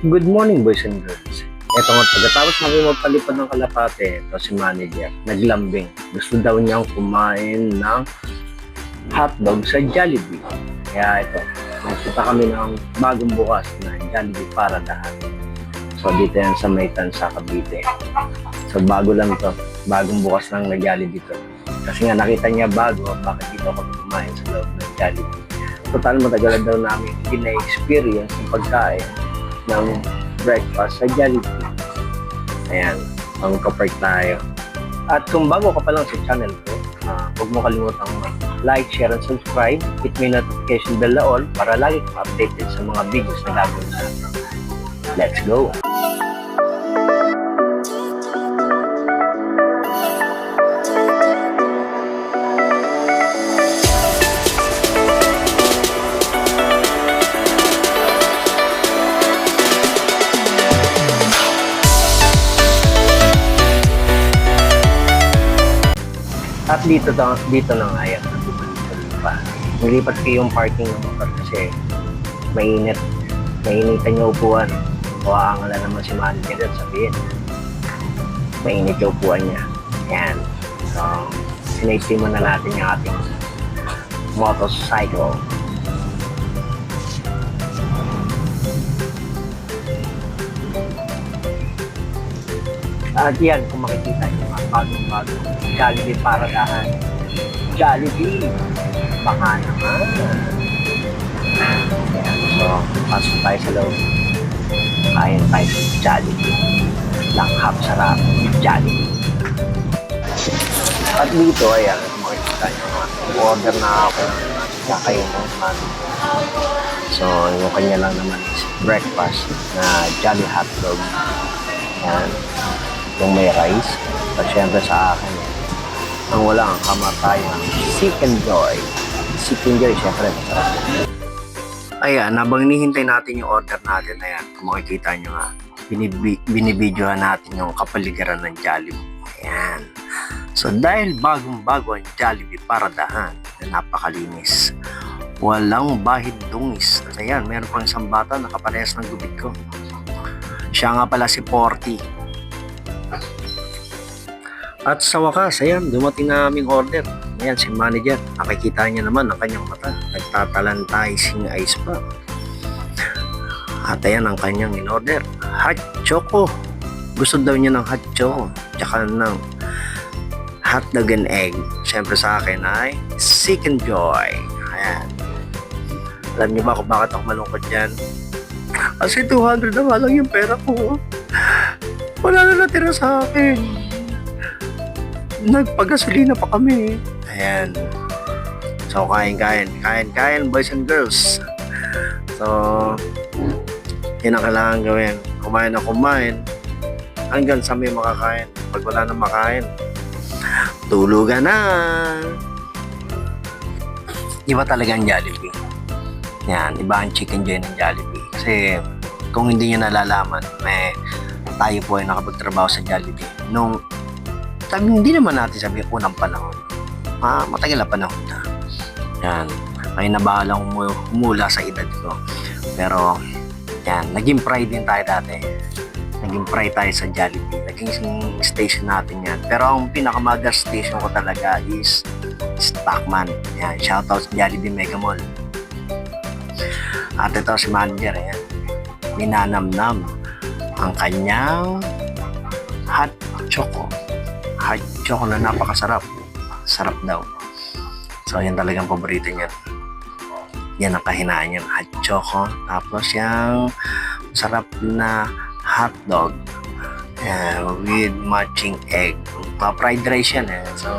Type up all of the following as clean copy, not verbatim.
Good morning, boys and girls. Ito nga, pagkatapos magpalipad ng kalapate, ito si manager, naglambing. Gusto daw niyang kumain ng hotdog sa Jollibee. Kaya ito, nakita kami ng bagong bukas na Jollibee Paradise. So, dito yan sa Maytan sa Cavite. So, bago lang to. Bagong bukas lang na Jollibee to. Kasi nga nakita niya bago, bakit dito ako kumain sa loob ng Jollibee. Total, matagal daw namin hindi na-experience yung pagkain ng breakfast sa Jollibee. Ayan, magka-park tayo. At kung bago ka pa lang sa channel ko, huwag mo kalimutang like, share, and subscribe. Hit mo yung notification bell na all para lagi kang updated sa mga videos na gagawin natin. Let's go! At dito na nga yan, pa. Nilipat ko yung parking ng motor kasi mainit. Mainitan yung upuan. Kuha naman si manager at sabihin. Mainit yung upuan niya. Yan. So, sinaysi muna natin yung ating motorcycle. At yan, kung makikita nyo mga bagong-bagong Jollibee Paradise. Jollibee! Baka naman. Ayan, so, pasok tayo sa loob. Kain tayo sa Jollibee. Langhap sarap. Jollibee. At dito, ayan, kung makikita nyo mga order na ako. Kakain ng mami. So, yung kanya lang naman is breakfast na Jolly Hotdog. Ayan. Yung may rice. At syempre sa akin, ang wala ang kamatayan, Chicken Joy. Chicken Joy, syempre masarap. Ayan, habang hinihintay natin yung order natin, ayan, kung makikita nyo nga, binibidyohan natin yung kapaligiran ng Jollibee. Ayan. So, dahil bagong-bago ang Jollibee Paradahan na napakalinis, walang bahid dungis. At ayan, meron pang isang bata na kaparehas ng gubit ko. Siya nga pala si Porty. At sa wakas, ayan, dumating na aming order. Ayan, si manager. Nakikita niya naman ang kanyang mata. Nagtatalantay sing eyes pa. At ayan ang kanyang in-order. Hot choco. Gusto daw niya ng hot choco. Tsaka ng hotdog and egg. Siyempre sa akin ay Chicken Joy. Ayan. Alam niyo ba kung bakit ako malungkot dyan? Kasi 200 na nga lang yung pera ko. Wala na natira sa akin. Nagpagasolina pa kami. Ayan. So, kain, boys and girls. So, yun ang kailangan gawin. Kumain na kumain. Hanggang sa may makakain. Pag wala na makain, tulugan na. Iba talaga ang Jollibee. Yan, iba ang Chicken Joy ng Jollibee. Kasi, kung hindi nyo nalalaman, tayo po ay nakapagtrabaho sa Jollibee. Hindi naman natin sabi unang panahon. Matagal na panahon na. Yan. May nabahalang humula sa edad ko. Pero, yan. Naging fry din tayo dati. Naging fry tayo sa Jollibee. Naging station natin yan. Pero ang pinakamaga station ko talaga is Stockman. Yan. Shoutout sa Jollibee Mega Mall. At ito si manager. Yan. Minanamnam ang kanyang hot choco. Hot choco na napakasarap. Sarap daw. So, yan talagang paborito niya. Yan ang kahinaan niya. Hot choco. Tapos yung sarap na hotdog. With matching egg. Fried rice yan eh. So,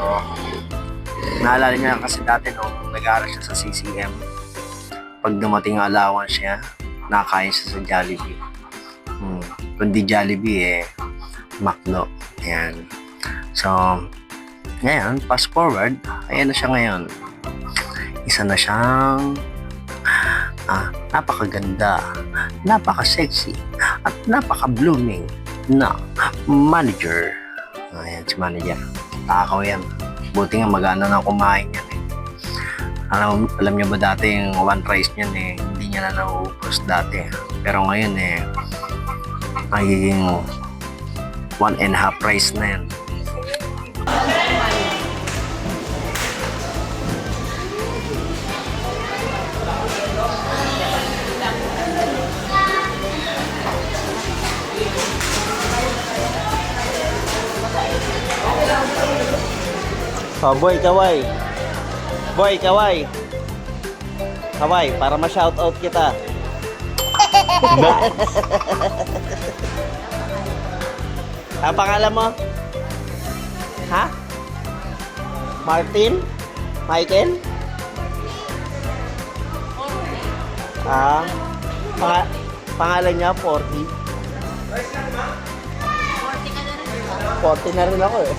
naalala niya kasi dati nung nag-aaral siya sa CCM, pag dumating ang allowance siya, nakain siya sa Jollibee. Kundi Jollibee McDo. Ayan. So, ngayon, fast forward, ayan na siya ngayon. Isa na siyang napakaganda, napaka-sexy, at napaka-blooming na manager. Ayan, si manager. Takaw yan. Buti nga magana na kumain yan eh. Alam niyo ba dati yung one rice niyan eh, hindi niya na nauubos dati. Pero ngayon eh, magiging 1.5 price na yan. Oh, boy, kaway. Boy, kaway. Kaway, para ma-shoutout kita. Ang pangalan mo? Ha? Martin? Michael? Pangalan niya, 40. 40 na rin ako eh.